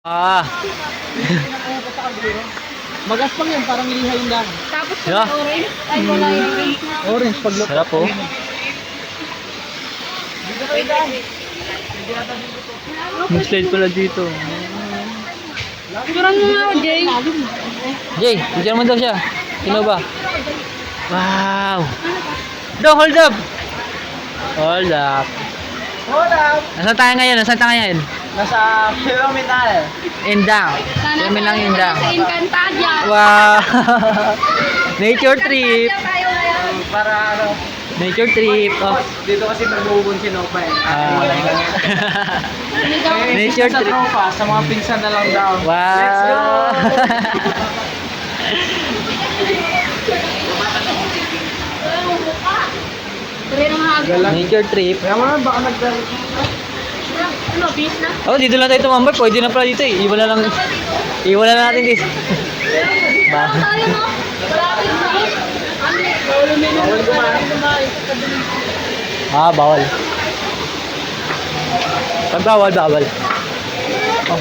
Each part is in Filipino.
Ah, Magaspang yan, parang iliha yung dahon. Tapos Yeah. orange. Ay, wala yung orange na. Orange, pag sarap po. May slide pala dito. Picturean mo nga ako, Jay. Jay, picture mo daw siya. Sino ba? Wow! Do, hold up! Hold up. Nasaan tayo ngayon? Nasaan tayo ngayon? Nasa Phenomenal. Indang. Sana Kami lang tayo Indang. sa Encantadia. Wow! Nature trip. Encantadia tayo ngayon. Para ano, Nature trip. Oh. dito kasi nagbubugon si Nopa eh. Ah. Eh, Nature sa trip. tropa, sa mga pinsan na lang daw. Wow! Let's go! Pwede na mga agad. Nature trip. Kaya mo naman, baka nagdala. Ano, bis na? Oh, dito lang tayo tumambay. Pwede na pala dito eh. Iwan na lang. Iwan na natin dito. Ba? Tayo, no? Malapit na. Bawal kumain. Ah, bawal. Pag bawal, bawal. Oh.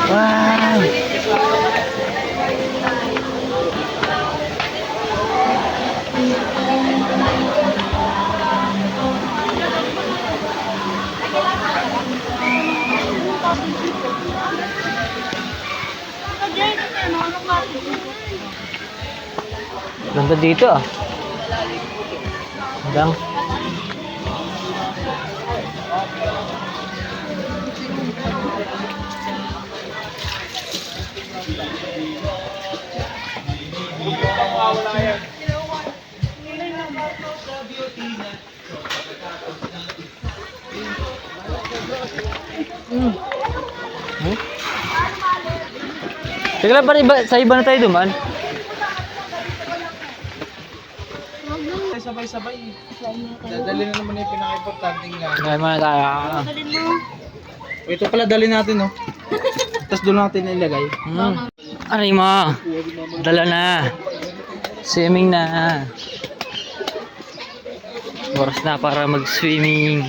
Wow! Ganda dito ah. Hanggang. Hmm? Teka lang, sa iba na tayo dumaan. Sabay-sabay. Dadali na naman yung pinaka-importanting nga. Ngayon muna tayo. Dalhin mo. Ito pala dali natin, no? Tapos doon natin ilagay. Aray mo. Dala na. Swimming na. Oras na para mag-swimming.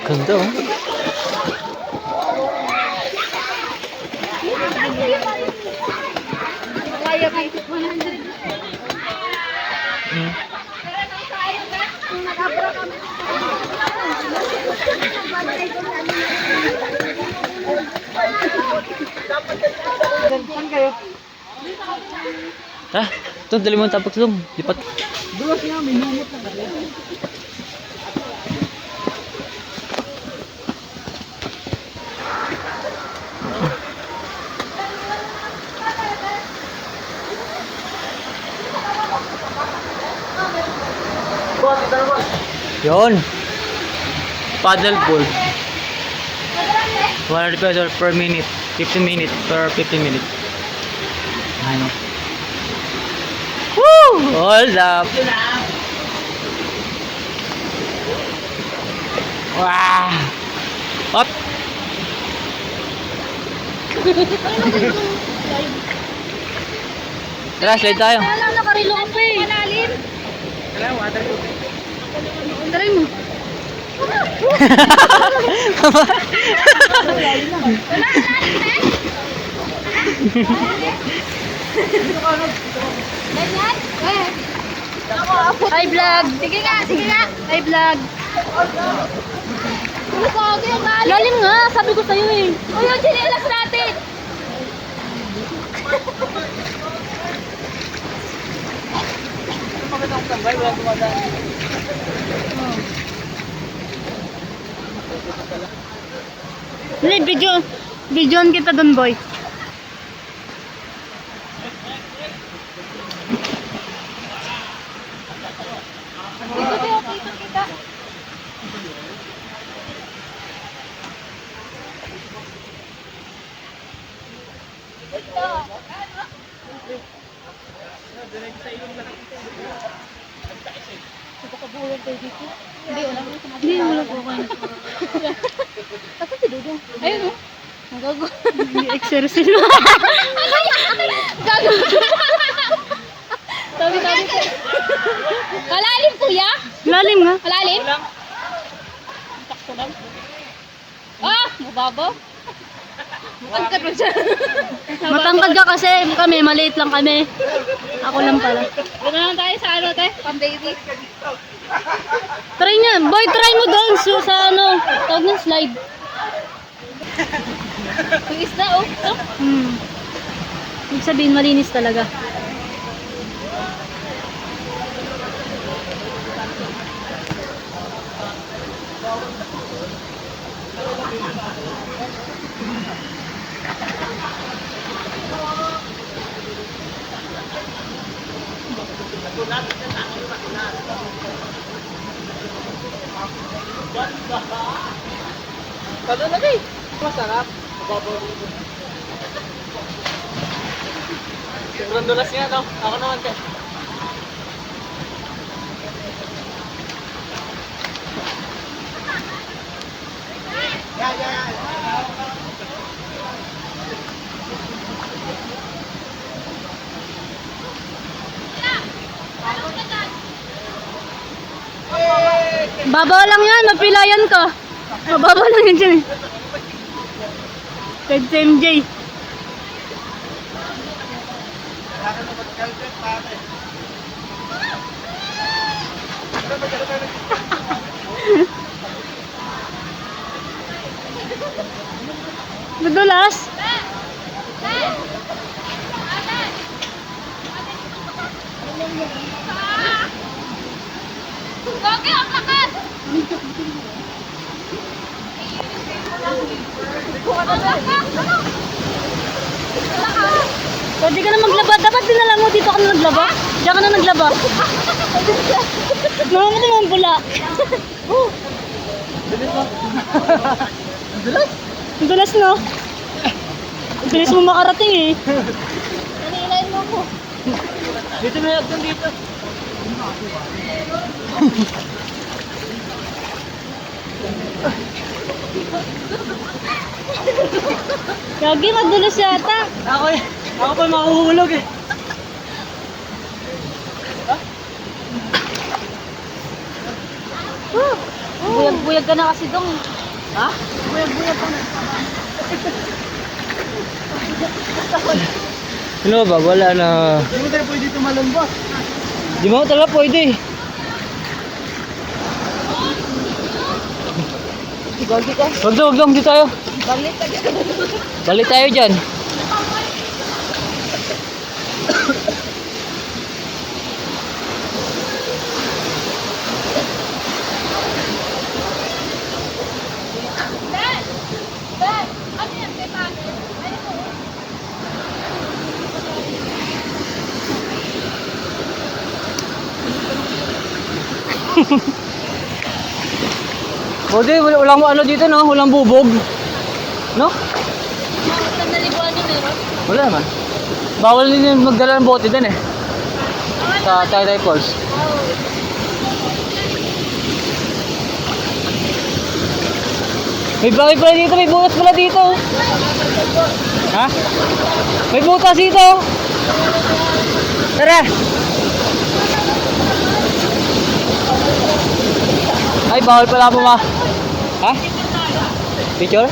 Ganda oh. Kaya pa 100. Hmm. Saan kayo? Ah, ito, dali mo tapos dum. Lipat. Dulas nga, may lumot na dali. Yon. Paddle board. 100 pesos per minute. 15 minutes per 15 minutes. Ano? Woo! Hold up. Wow! Up! Tara, slide tayo. Kaya lang nakarilo ka pa eh. Malalim. Wala, water ko. Try mo. Hi vlog. Sige nga, sige nga. Hi vlog. Lalim nga, sabi ko sa'yo eh. O yung chinelas natin. Magandang tambay, wala dumadaan. Hindi, videoan kita dun boy. Ikot kita. Hindi, wala po kayo. Tapos si Dudong. Ayun o. Ang gago. Exercise mo. Gago. Tabi. Malalim kuya? Lalim nga. Malalim? Takto lang. Mababaw? Matangkad mo siya. Matangkad ka kasi. Kami, maliit lang kami. Ako lang pala. Doon na lang tayo sa ano, te? Pang-baby. Try niya. Boy, try mo doon sa ano. Tawag ng slide. Yung isda, oh. Oh. Ibig sabihin, malinis talaga. Talo na kay. Masarap. Sobrang dulas niya, no? Ako naman, te. Babaw lang yan. Mapilayan ka. Mababaw lang yan dyan eh. Kahit sa MJ. Madulas? Gogi, ang lakas! Pwede ka na maglaba. Dapat dinala mo dito ka na naglaba. Diyan ka na naglaba. Mama mo naman pula. Ang dulas no? Ang bilis mo makarating eh. Nanilayin mo ko. Dito na yan, dito. Gagi, magdulas yata. Ako pa mahuhulog eh. Buyag-buyag ka na kasi dong. Ha? Buyag-buyag ka na. Ano ba? Wala na. Hindi mo tayo pwede tumalon, boss. Di mo talaga pwede. Gagi ka. Wag lang, di tayo. Balit ka dyan. Balik tayo dyan. Ben! Ben! Ano yan? Kay Pate? Ano po? Pwede, walang ano dito no? Walang bubog. No? Mga nalibuan niyo meron? Wala naman. Bawal din yung magdala ng bote din eh. Sa Taytay Falls. May bakit pala dito, may butas pala dito. Ha? May butas dito. Tara. Ay, bawal pala mo ma. Ha? Picture?